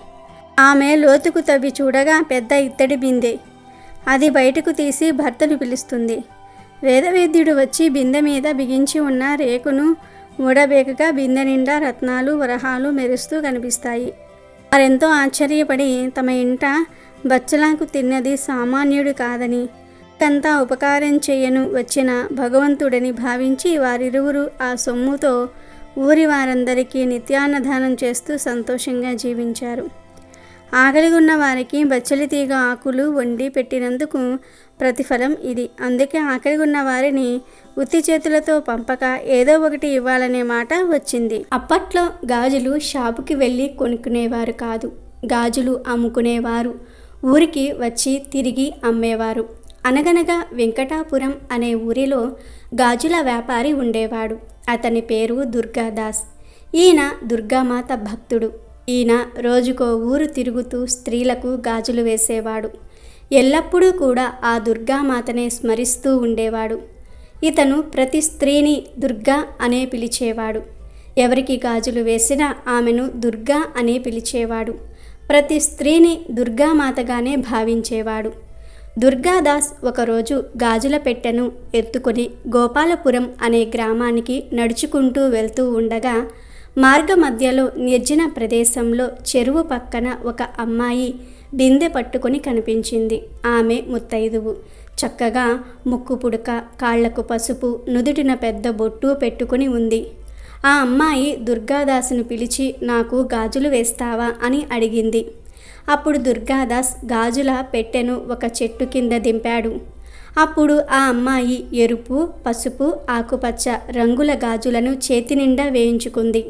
ఆమె లోతుకు తవ్వి చూడగా పెద్ద ఇత్తడి బిందె. అది బయటకు తీసి భర్తను పిలుస్తుంది. వేదవేద్యుడు వచ్చి బిందె మీద బిగించి ఉన్న రేకును ఊడబేకగా బిందె నిండా రత్నాలు వరహాలు మెరుస్తూ కనిపిస్తాయి. వారెంతో ఆశ్చర్యపడి తమ ఇంట బచ్చలాకు తిన్నది సామాన్యుడు కాదని, కంతా ఉపకారం చేయను వచ్చిన భగవంతుడని భావించి వారిరువురు ఆ సొమ్ముతో ఊరి వారందరికీ నిత్యాన్నదానం చేస్తూ సంతోషంగా జీవించారు. ఆకలిగున్న వారికి బచ్చలి తీగ ఆకులు వండి పెట్టినందుకు ప్రతిఫలం ఇది. అందుకే ఆకలిగున్న వారిని ఉత్తి చేతులతో పంపక ఏదో ఒకటి ఇవ్వాలనే మాట వచ్చింది. అప్పట్లో గాజులు షాపుకి వెళ్ళి కొనుక్కునేవారు కాదు. గాజులు అమ్ముకునేవారు ఊరికి వచ్చి తిరిగి అమ్మేవారు. అనగనగా వెంకటాపురం అనే ఊరిలో గాజుల వ్యాపారి ఉండేవాడు. అతని పేరు దుర్గాదాస్. ఈయన దుర్గామాత భక్తుడు. ఈయన రోజుకో ఊరు తిరుగుతూ స్త్రీలకు గాజులు వేసేవాడు. ఎల్లప్పుడూ కూడా ఆ దుర్గామాతనే స్మరిస్తూ ఉండేవాడు. ఇతను ప్రతి స్త్రీని దుర్గా అనే పిలిచేవాడు. ఎవరికి గాజులు వేసినా ఆమెను దుర్గా అని పిలిచేవాడు. ప్రతి స్త్రీని దుర్గామాతగానే భావించేవాడు. దుర్గాదాస్ ఒకరోజు గాజుల పెట్టెను ఎత్తుకొని గోపాలపురం అనే గ్రామానికి నడుచుకుంటూ వెళ్తూ ఉండగా మార్గ మధ్యలో నిర్జన ప్రదేశంలో చెరువు పక్కన ఒక అమ్మాయి బిందె పట్టుకొని కనిపించింది. ఆమె ముత్తైదువు. చక్కగా ముక్కు పుడక, కాళ్లకు పసుపు, నుదుటిన పెద్ద బొట్టు పెట్టుకుని ఉంది. ఆ అమ్మాయి దుర్గాదాసును పిలిచి, నాకు గాజులు వేస్తావా అని అడిగింది. అప్పుడు దుర్గాదాస్ గాజుల పెట్టెను ఒక చెట్టు కింద దింపాడు. అప్పుడు ఆ అమ్మాయి ఎరుపు, పసుపు, ఆకుపచ్చ రంగుల గాజులను చేతి నిండా వేయించుకుంది.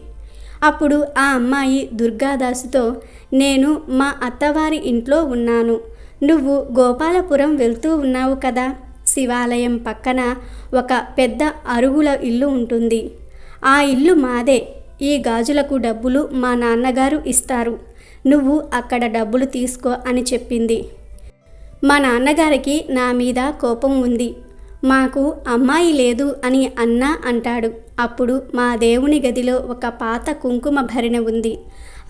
అప్పుడు ఆ అమ్మాయి దుర్గాదాసుతో, నేను మా అత్తవారి ఇంట్లో ఉన్నాను. నువ్వు గోపాలపురం వెళ్తూ ఉన్నావు కదా, శివాలయం పక్కన ఒక పెద్ద అరుగుల ఇల్లు ఉంటుంది. ఆ ఇల్లు మాదే. ఈ గాజులకు డబ్బులు మా నాన్నగారు ఇస్తారు. నువ్వు అక్కడ డబ్బులు తీసుకో అని చెప్పింది. మా నాన్నగారికి నా మీద కోపం ఉంది. మాకు అమ్మాయి లేదు అని అన్నా అంటాడు. అప్పుడు మా దేవుని గదిలో ఒక పాత కుంకుమ భరిణె ఉంది.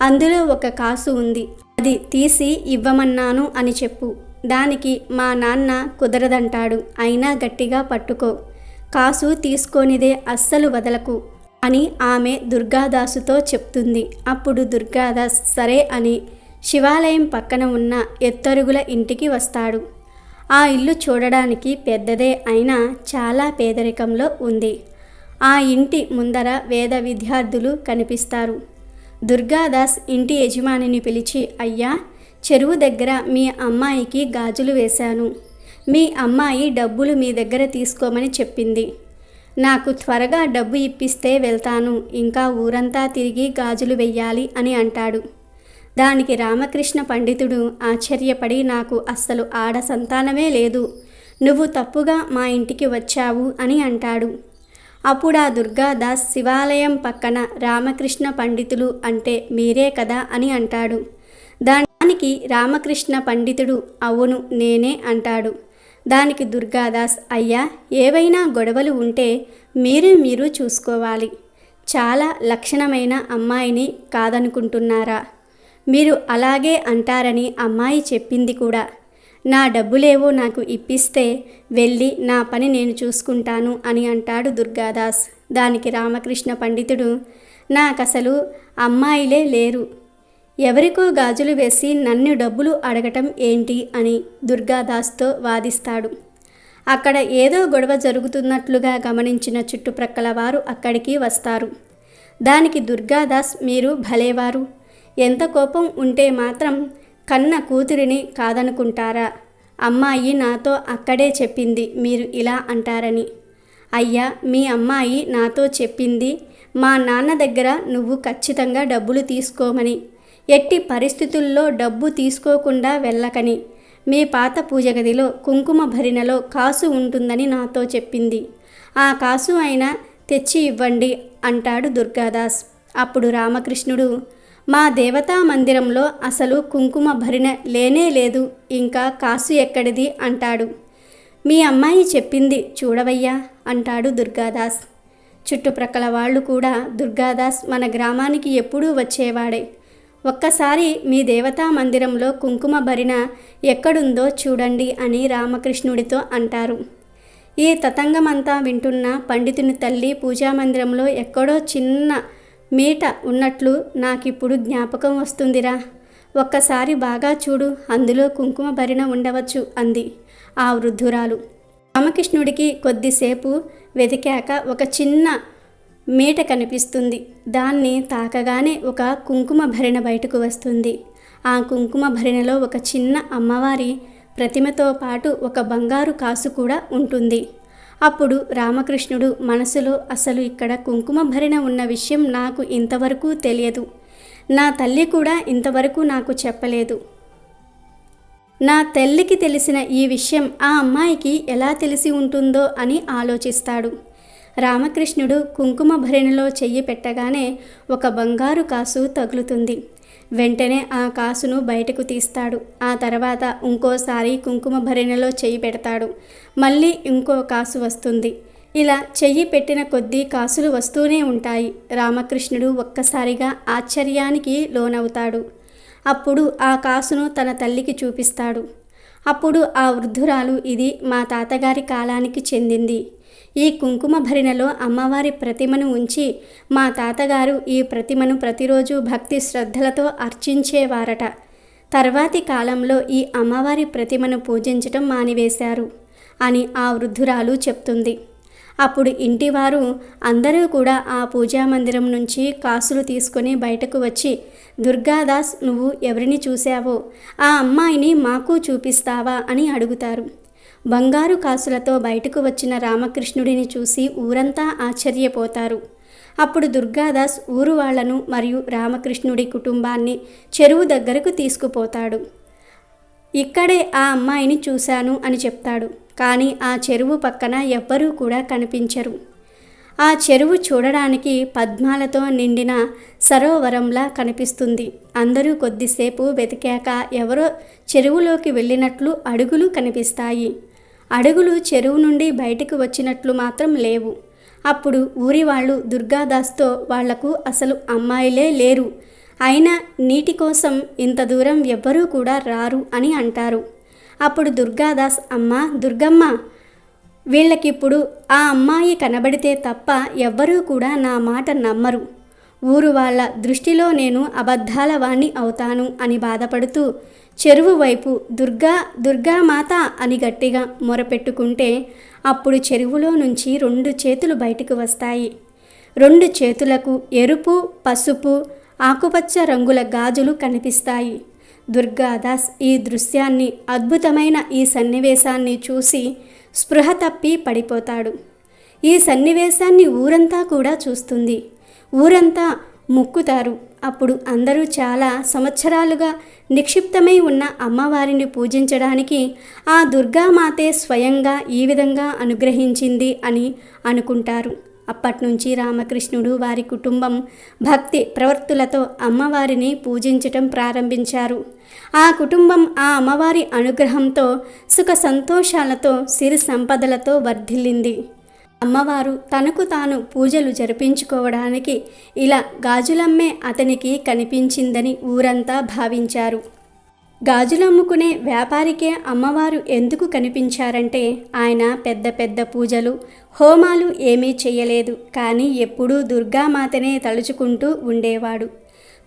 అందులో ఒక కాసు ఉంది. అది తీసి ఇవ్వమన్నాను అని చెప్పు. దానికి మా నాన్న కుదరదంటాడు. అయినా గట్టిగా పట్టుకో. కాసు తీసుకోనిదే అస్సలు వదలకు అని ఆమె దుర్గాదాసుతో చెప్తుంది. అప్పుడు దుర్గాదాస్ సరే అని శివాలయం పక్కన ఉన్న ఎత్తరుగుల ఇంటికి వస్తాడు. ఆ ఇల్లు చూడడానికి పెద్దదే అయినా చాలా పేదరికంలో ఉంది. ఆ ఇంటి ముందర వేద విద్యార్థులు కనిపిస్తారు. దుర్గాదాస్ ఇంటి యజమానిని పిలిచి, అయ్యా, చెరువు దగ్గర మీ అమ్మాయికి గాజులు వేశాను. మీ అమ్మాయి డబ్బులు మీ దగ్గర తీసుకోమని చెప్పింది. నాకు త్వరగా డబ్బు ఇప్పిస్తే వెళ్తాను. ఇంకా ఊరంతా తిరిగి గాజులు వెయ్యాలి అని అంటాడు. దానికి రామకృష్ణ పండితుడు ఆశ్చర్యపడి, నాకు అస్సలు ఆడ సంతానమే లేదు. నువ్వు తప్పుగా మా ఇంటికి వచ్చావు అని అంటాడు. అప్పుడు ఆ దుర్గాదాస్ శివాలయం పక్కన రామకృష్ణ పండితులు అంటే మీరే కదా అని అంటాడు. దానికి రామకృష్ణ పండితుడు అవును నేనే అంటాడు. దానికి దుర్గాదాస్, అయ్యా, ఏవైనా గొడవలు ఉంటే మీరు చూసుకోవాలి. చాలా లక్షణమైన అమ్మాయిని కాదనుకుంటున్నారా? మీరు అలాగే అంటారని అమ్మాయి చెప్పింది కూడా. నా డబ్బులేవో నాకు ఇప్పిస్తే వెళ్ళి నా పని నేను చూసుకుంటాను అని అంటాడు దుర్గాదాస్. దానికి రామకృష్ణ పండితుడు, నాకసలు అమ్మాయిలే లేరు. ఎవరికో గాజులు వేసి నన్ను డబ్బులు అడగటం ఏంటి అని దుర్గాదాస్తో వాదిస్తాడు. అక్కడ ఏదో గొడవ జరుగుతున్నట్లుగా గమనించిన చుట్టుప్రక్కల వారు అక్కడికి వస్తారు. దానికి దుర్గాదాస్, మీరు భలేవారు. ఎంత కోపం ఉంటే మాత్రం కన్న కూతురిని కాదనుకుంటారా? అమ్మాయి నాతో అక్కడే చెప్పింది మీరు ఇలా అంటారని. అయ్యా, మీ అమ్మాయి నాతో చెప్పింది మా నాన్న దగ్గర నువ్వు ఖచ్చితంగా డబ్బులు తీసుకోమని, ఎట్టి పరిస్థితుల్లో డబ్బు తీసుకోకుండా వెళ్ళకని. మీ పాత పూజ గదిలో కుంకుమ భరిణలో కాసు ఉంటుందని నాతో చెప్పింది. ఆ కాసు అయినా తెచ్చి ఇవ్వండి అంటాడు దుర్గాదాస్. అప్పుడు రామకృష్ణుడు, మా దేవతా మందిరంలో అసలు కుంకుమ భరిణ లేనే లేదు, ఇంకా కాసు ఎక్కడిది అంటాడు. మీ అమ్మాయి చెప్పింది చూడవయ్యా అంటాడు దుర్గాదాస్. చుట్టుప్రక్కల వాళ్ళు కూడా, దుర్గాదాస్ మన గ్రామానికి ఎప్పుడూ వచ్చేవాడే. ఒక్కసారి మీ దేవతా మందిరంలో కుంకుమ భరిణ ఎక్కడుందో చూడండి అని రామకృష్ణుడితో అంటారు. ఈ తతంగమంతా వింటున్న పండితుని తల్లి పూజామందిరంలో ఎక్కడో చిన్న మీట ఉన్నట్లు నాకిప్పుడు జ్ఞాపకం వస్తుందిరా. ఒక్కసారి బాగా చూడు, అందులో కుంకుమ భరిణ ఉండవచ్చు అంది ఆ వృద్ధురాలు. రామకృష్ణుడికి కొద్దిసేపు వెతికాక ఒక చిన్న మీట కనిపిస్తుంది. దాన్ని తాకగానే ఒక కుంకుమ భరిణ బయటకు వస్తుంది. ఆ కుంకుమ భరిణలో ఒక చిన్న అమ్మవారి ప్రతిమతో పాటు ఒక బంగారు కాసు కూడా ఉంటుంది. అప్పుడు రామకృష్ణుడు మనసులో, అసలు ఇక్కడ కుంకుమ భరిణ ఉన్న విషయం నాకు ఇంతవరకు తెలియదు. నా తల్లి కూడా ఇంతవరకు నాకు చెప్పలేదు. నా తల్లికి తెలిసిన ఈ విషయం ఆ అమ్మాయికి ఎలా తెలిసి ఉంటుందో అని ఆలోచిస్తాడు. రామకృష్ణుడు కుంకుమ భరిణలో చెయ్యి పెట్టగానే ఒక బంగారు కాసు తగులుతుంది. వెంటనే ఆ కాసును బయటకు తీస్తాడు. ఆ తర్వాత ఇంకోసారి కుంకుమ భరిణలో చెయ్యి పెడతాడు. మళ్ళీ ఇంకో కాసు వస్తుంది. ఇలా చెయ్యి పెట్టిన కొద్దీ కాసులు వస్తూనే ఉంటాయి. రామకృష్ణుడు ఒక్కసారిగా ఆశ్చర్యానికి లోనవుతాడు. అప్పుడు ఆ కాసును తన తల్లికి చూపిస్తాడు. అప్పుడు ఆ వృద్ధురాలు, ఇది మా తాతగారి కాలానికి చెందింది. ఈ కుంకుమ భరిణలో అమ్మవారి ప్రతిమను ఉంచి మా తాతగారు ఈ ప్రతిమను ప్రతిరోజు భక్తి శ్రద్ధలతో అర్చించేవారట. తర్వాతి కాలంలో ఈ అమ్మవారి ప్రతిమను పూజించటం మానివేశారు అని ఆ వృద్ధురాలు చెప్తుంది. అప్పుడు ఇంటివారు అందరూ కూడా ఆ పూజామందిరం నుంచి కాసులు తీసుకొని బయటకు వచ్చి, దుర్గాదాస్, నువ్వు ఎవరిని చూశావో ఆ అమ్మాయిని మాకు చూపిస్తావా అని అడుగుతారు. బంగారు కాసులతో బయటకు వచ్చిన రామకృష్ణుడిని చూసి ఊరంతా ఆశ్చర్యపోతారు. అప్పుడు దుర్గాదాస్ ఊరు వాళ్లను మరియు రామకృష్ణుడి కుటుంబాన్ని చెరువు దగ్గరకు తీసుకుపోతాడు. ఇక్కడే ఆ అమ్మాయిని చూశాను అని చెప్తాడు. కానీ ఆ చెరువు పక్కన ఎవ్వరూ కూడా కనిపించరు. ఆ చెరువు చూడడానికి పద్మాలతో నిండిన సరోవరంలా కనిపిస్తుంది. అందరూ కొద్దిసేపు వెతికాక ఎవరో చెరువులోకి వెళ్ళినట్లు అడుగులు కనిపిస్తాయి. అడుగులు చెరువు నుండి బయటకు వచ్చినట్లు మాత్రం లేవు. అప్పుడు ఊరి వాళ్ళు దుర్గాదాస్తో, వాళ్లకు అసలు అమ్మాయిలే లేరు, అయినా నీటి కోసం ఇంత దూరం ఎవ్వరూ కూడా రారు అని అంటారు. అప్పుడు దుర్గాదాస్, అమ్మా దుర్గమ్మ, వీళ్ళకిప్పుడు ఆ అమ్మాయి కనబడితే తప్ప ఎవ్వరూ కూడా నా మాట నమ్మరు. ఊరు వాళ్ళ దృష్టిలో నేను అబద్ధాల వాణ్ణి అవుతాను అని బాధపడుతూ చెరువు వైపు దుర్గామాత అని గట్టిగా మొరపెట్టుకుంటే అప్పుడు చెరువులో నుంచి 2 చేతులు బయటకు వస్తాయి. 2 చేతులకు ఎరుపు, పసుపు, ఆకుపచ్చ రంగుల గాజులు కనిపిస్తాయి. దుర్గాదాస్ ఈ దృశ్యాన్ని, అద్భుతమైన ఈ సన్నివేశాన్ని చూసి స్పృహ తప్పి పడిపోతాడు. ఈ సన్నివేశాన్ని ఊరంతా కూడా చూస్తుంది. ఊరంతా మొక్కుతారు. అప్పుడు అందరూ చాలా సంవత్సరాలుగా నిక్షిప్తమై ఉన్న అమ్మవారిని పూజించడానికి ఆ దుర్గామాతే స్వయంగా ఈ విధంగా అనుగ్రహించింది అని అనుకుంటారు. అప్పట్నుంచి రామకృష్ణుడు, వారి కుటుంబం భక్తి ప్రవర్తులతో అమ్మవారిని పూజించటం ప్రారంభించారు. ఆ కుటుంబం ఆ అమ్మవారి అనుగ్రహంతో సుఖ సంతోషాలతో, సిరి సంపదలతో వర్ధిల్లింది. అమ్మవారు తనకు తాను పూజలు జరిపించుకోవడానికి ఇలా గాజులమ్మే అతనికి కనిపించిందని ఊరంతా భావించారు. గాజులమ్ముకునే వ్యాపారికే అమ్మవారు ఎందుకు కనిపించారంటే, ఆయన పెద్ద పెద్ద పూజలు, హోమాలు ఏమీ చేయలేదు. కానీ ఎప్పుడూ దుర్గామాతనే తలుచుకుంటూ ఉండేవాడు.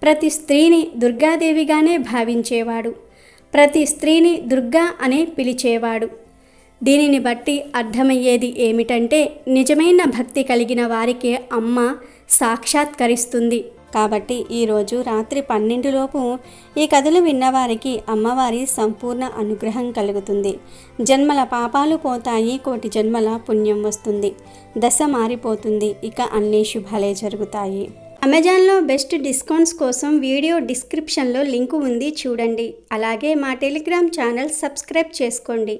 ప్రతి స్త్రీని దుర్గాదేవిగానే భావించేవాడు. ప్రతి స్త్రీని దుర్గా అనే పిలిచేవాడు. దీనిని బట్టి అర్థమయ్యేది ఏమిటంటే, నిజమైన భక్తి కలిగిన వారికే అమ్మ సాక్షాత్కరిస్తుంది. కాబట్టి ఈరోజు రాత్రి 12లోపు ఈ కథలు విన్నవారికి అమ్మవారి సంపూర్ణ అనుగ్రహం కలుగుతుంది. జన్మల పాపాలు పోతాయి, కోటి జన్మల పుణ్యం వస్తుంది. దశ మారిపోతుంది. ఇక అన్ని శుభాలే జరుగుతాయి. అమెజాన్లో బెస్ట్ డిస్కౌంట్స్ కోసం వీడియో డిస్క్రిప్షన్లో లింకు ఉంది, చూడండి. అలాగే మా టెలిగ్రామ్ ఛానల్ సబ్స్క్రైబ్ చేసుకోండి.